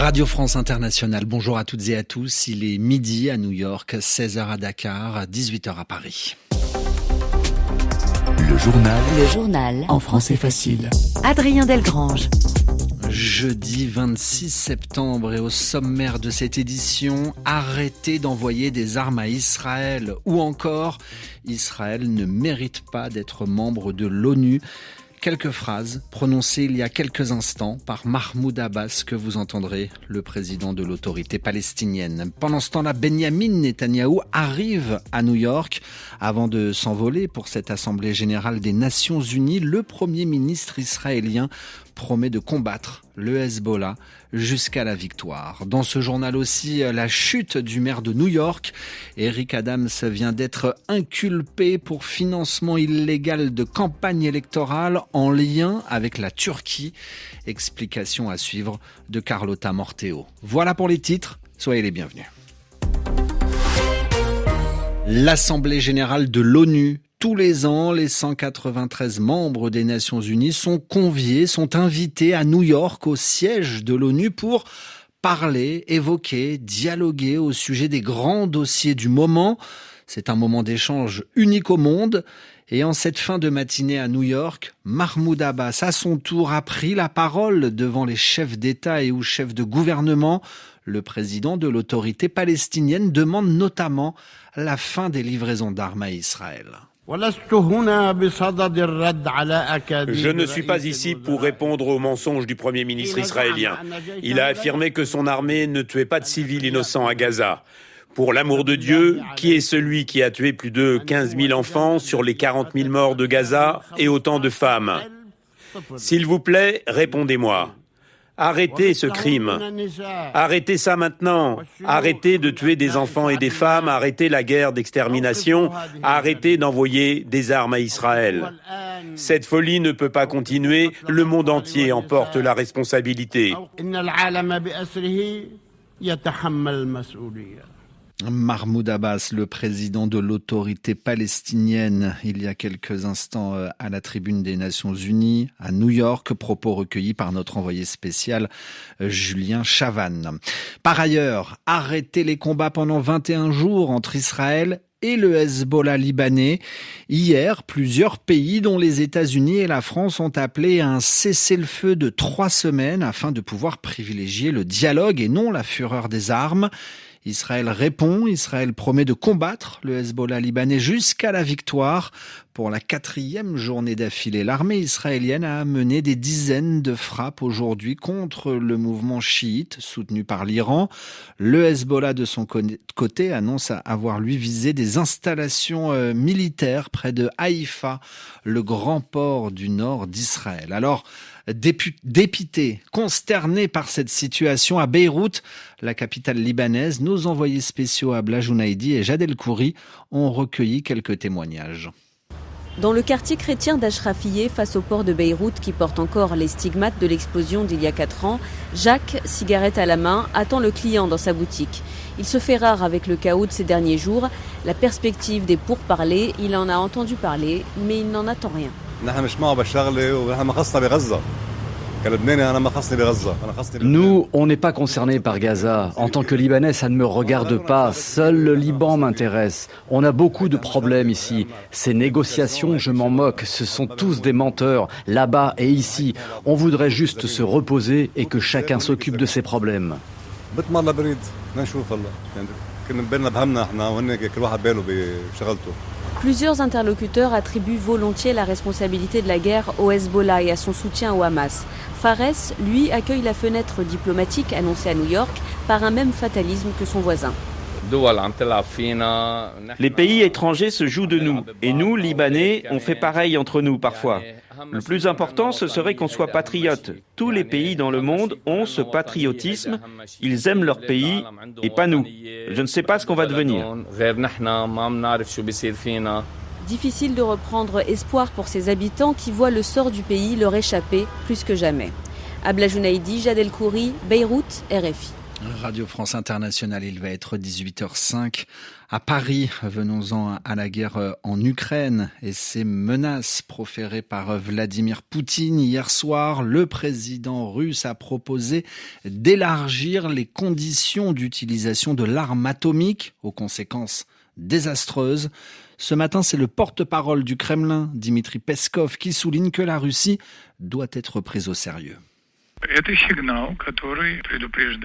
Radio France Internationale, bonjour à toutes et à tous. Il est midi à New York, 16h à Dakar, 18h à Paris. Le journal en français facile. Adrien Delgrange. Jeudi 26 septembre et au sommaire de cette édition, arrêtez d'envoyer des armes à Israël ou encore, Israël ne mérite pas d'être membre de l'ONU. Quelques phrases prononcées il y a quelques instants par Mahmoud Abbas que vous entendrez, le président de l'autorité palestinienne. Pendant ce temps-là, Benyamin Netanyahou arrive à New York. Avant de s'envoler pour cette assemblée générale des Nations Unies, le premier ministre israélien promet de combattre le Hezbollah jusqu'à la victoire. Dans ce journal aussi, la chute du maire de New York. Eric Adams vient d'être inculpé pour financement illégal de campagne électorale en lien avec la Turquie. Explication à suivre de Carlotta Morteo. Voilà pour les titres, soyez les bienvenus. L'Assemblée générale de l'ONU. Tous les ans, les 193 membres des Nations Unies sont conviés, sont invités à New York, au siège de l'ONU, pour parler, évoquer, dialoguer au sujet des grands dossiers du moment. C'est un moment d'échange unique au monde. Et en cette fin de matinée à New York, Mahmoud Abbas, à son tour, a pris la parole devant les chefs d'État et ou chefs de gouvernement. Le président de l'autorité palestinienne demande notamment la fin des livraisons d'armes à Israël. Je ne suis pas ici pour répondre aux mensonges du Premier ministre israélien. Il a affirmé que son armée ne tuait pas de civils innocents à Gaza. Pour l'amour de Dieu, qui est celui qui a tué plus de 15 000 enfants sur les 40 000 morts de Gaza et autant de femmes? S'il vous plaît, répondez-moi. Arrêtez ce crime. Arrêtez ça maintenant. Arrêtez de tuer des enfants et des femmes. Arrêtez la guerre d'extermination. Arrêtez d'envoyer des armes à Israël. Cette folie ne peut pas continuer. Le monde entier en porte la responsabilité. Mahmoud Abbas, le président de l'autorité palestinienne, il y a quelques instants à la tribune des Nations Unies, à New York, propos recueillis par notre envoyé spécial Julien Chavannes. Par ailleurs, arrêter les combats pendant 21 jours entre Israël et le Hezbollah libanais. Hier, plusieurs pays, dont les États-Unis et la France, ont appelé à un cessez-le-feu de 3 semaines afin de pouvoir privilégier le dialogue et non la fureur des armes. Israël répond, Israël promet de combattre le Hezbollah libanais jusqu'à la victoire. Pour la 4e journée d'affilée, l'armée israélienne a mené des dizaines de frappes aujourd'hui contre le mouvement chiite soutenu par l'Iran. Le Hezbollah, de son côté, annonce avoir lui visé des installations militaires près de Haïfa, le grand port du nord d'Israël. Alors, dépité, consterné par cette situation à Beyrouth, la capitale libanaise, nos envoyés spéciaux Abla Jounaidi et Jad El-Khouri ont recueilli quelques témoignages. Dans le quartier chrétien d'Ashrafiyeh, face au port de Beyrouth qui porte encore les stigmates de l'explosion d'il y a 4 ans, Jacques, cigarette à la main, attend le client dans sa boutique. Il se fait rare avec le chaos de ces derniers jours. La perspective des pourparlers, il en a entendu parler, mais il n'en attend rien. Nous, on n'est pas concernés par Gaza. En tant que Libanais, ça ne me regarde pas. Seul le Liban m'intéresse. On a beaucoup de problèmes ici. Ces négociations, je m'en moque. Ce sont tous des menteurs, là-bas et ici. On voudrait juste se reposer et que chacun s'occupe de ses problèmes. Plusieurs interlocuteurs attribuent volontiers la responsabilité de la guerre au Hezbollah et à son soutien au Hamas. Fares, lui, accueille la fenêtre diplomatique annoncée à New York par un même fatalisme que son voisin. Les pays étrangers se jouent de nous. Et nous, Libanais, on fait pareil entre nous parfois. Le plus important, ce serait qu'on soit patriotes. Tous les pays dans le monde ont ce patriotisme. Ils aiment leur pays et pas nous. Je ne sais pas ce qu'on va devenir. Difficile de reprendre espoir pour ses habitants qui voient le sort du pays leur échapper plus que jamais. Abla Jounaidi, Jad El-Khouri, Beyrouth, RFI. Radio France Internationale, il va être 18h05 à Paris. Venons-en à la guerre en Ukraine et ces menaces proférées par Vladimir Poutine. Hier soir, le président russe a proposé d'élargir les conditions d'utilisation de l'arme atomique aux conséquences désastreuses. Ce matin, c'est le porte-parole du Kremlin, Dmitri Peskov, qui souligne que la Russie doit être prise au sérieux.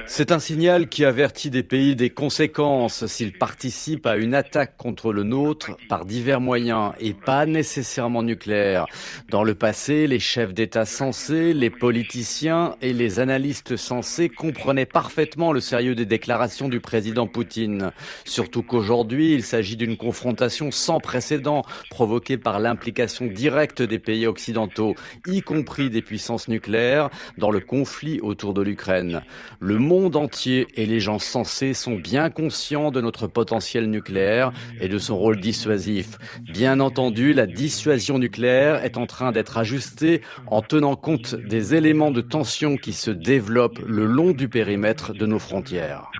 C'est un signal qui avertit des pays des conséquences s'ils participent à une attaque contre le nôtre par divers moyens et pas nécessairement nucléaires. Dans le passé, les chefs d'État sensés, les politiciens et les analystes sensés comprenaient parfaitement le sérieux des déclarations du président Poutine. Surtout qu'aujourd'hui, il s'agit d'une confrontation sans précédent provoquée par l'implication directe des pays occidentaux, y compris des puissances nucléaires, dans le conflit autour de l'Ukraine. Le monde entier et les gens sensés sont bien conscients de notre potentiel nucléaire et de son rôle dissuasif. Bien entendu, la dissuasion nucléaire est en train d'être ajustée en tenant compte des éléments de tension qui se développent le long du périmètre de nos frontières.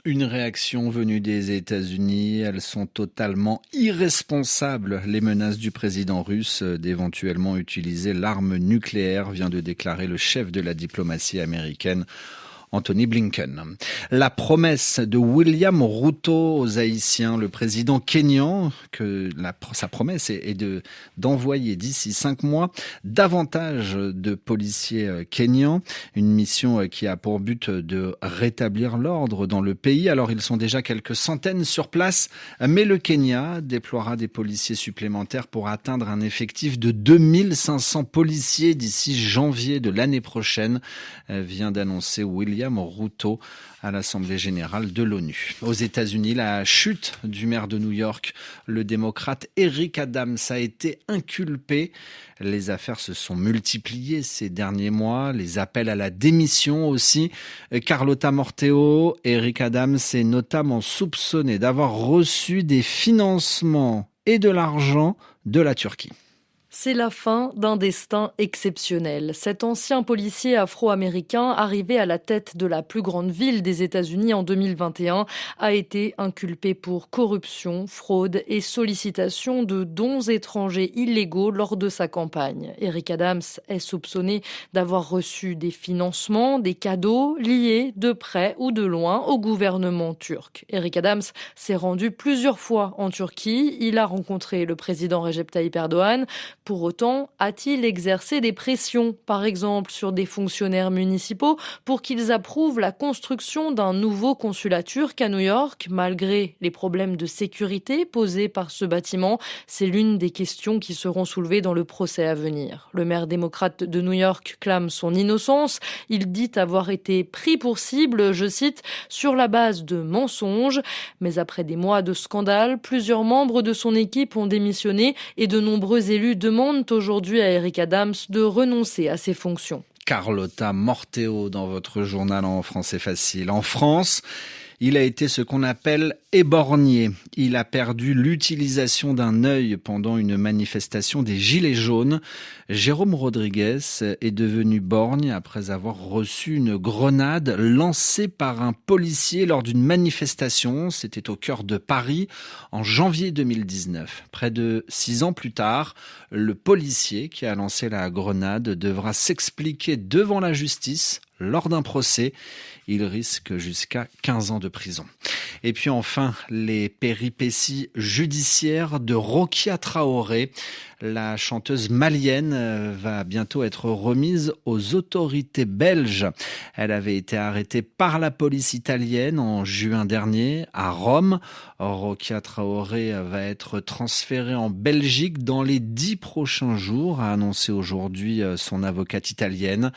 Une réaction venue des États-Unis. Elles sont totalement irresponsables. Les menaces du président russe d'éventuellement utiliser l'arme nucléaire, vient de déclarer le chef de la diplomatie américaine, Anthony Blinken. La promesse de William Ruto aux Haïtiens, le président kényan, sa promesse est d'envoyer d'ici 5 mois davantage de policiers kenyans. Une mission qui a pour but de rétablir l'ordre dans le pays. Alors ils sont déjà quelques centaines sur place, mais le Kenya déploiera des policiers supplémentaires pour atteindre un effectif de 2500 policiers d'ici janvier de l'année prochaine, vient d'annoncer William Ruto à l'Assemblée générale de l'ONU. Aux États-Unis, la chute du maire de New York, le démocrate Eric Adams, a été inculpé. Les affaires se sont multipliées ces derniers mois, les appels à la démission aussi. Carlota Morteo, Eric Adams est notamment soupçonné d'avoir reçu des financements et de l'argent de la Turquie. C'est la fin d'un destin exceptionnel. Cet ancien policier afro-américain, arrivé à la tête de la plus grande ville des États-Unis en 2021, a été inculpé pour corruption, fraude et sollicitation de dons étrangers illégaux lors de sa campagne. Eric Adams est soupçonné d'avoir reçu des financements, des cadeaux liés de près ou de loin au gouvernement turc. Eric Adams s'est rendu plusieurs fois en Turquie. Il a rencontré le président Recep Tayyip Erdogan. Pour autant, a-t-il exercé des pressions, par exemple sur des fonctionnaires municipaux, pour qu'ils approuvent la construction d'un nouveau consulat turc à New York, malgré les problèmes de sécurité posés par ce bâtiment? C'est l'une des questions qui seront soulevées dans le procès à venir. Le maire démocrate de New York clame son innocence. Il dit avoir été pris pour cible, je cite, sur la base de mensonges. Mais après des mois de scandale, plusieurs membres de son équipe ont démissionné et de nombreux élus demandent aujourd'hui à Eric Adams de renoncer à ses fonctions. Carlota Morteo dans votre journal en français facile. En France, il a été ce qu'on appelle éborgné. Il a perdu l'utilisation d'un œil pendant une manifestation des Gilets jaunes. Jérôme Rodriguez est devenu borgne après avoir reçu une grenade lancée par un policier lors d'une manifestation. C'était au cœur de Paris en janvier 2019. Près de 6 ans plus tard, le policier qui a lancé la grenade devra s'expliquer devant la justice lors d'un procès. Il risque jusqu'à 15 ans de prison. Et puis enfin, les péripéties judiciaires de Rokia Traoré. La chanteuse malienne va bientôt être remise aux autorités belges. Elle avait été arrêtée par la police italienne en juin dernier à Rome. Rokia Traoré va être transférée en Belgique dans les 10 prochains jours, a annoncé aujourd'hui son avocate italienne.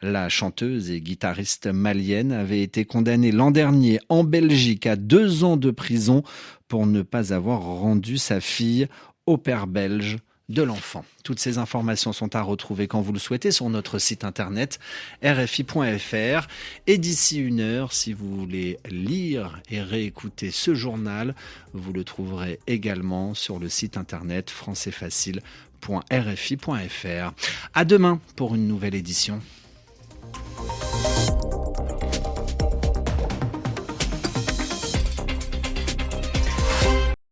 La chanteuse et guitariste malienne avait été condamnée l'an dernier en Belgique à 2 ans de prison pour ne pas avoir rendu sa fille au père belge de l'enfant. Toutes ces informations sont à retrouver quand vous le souhaitez sur notre site internet rfi.fr. Et d'ici 1 heure, si vous voulez lire et réécouter ce journal, vous le trouverez également sur le site internet françaisfacile.rfi.fr. À demain pour une nouvelle édition.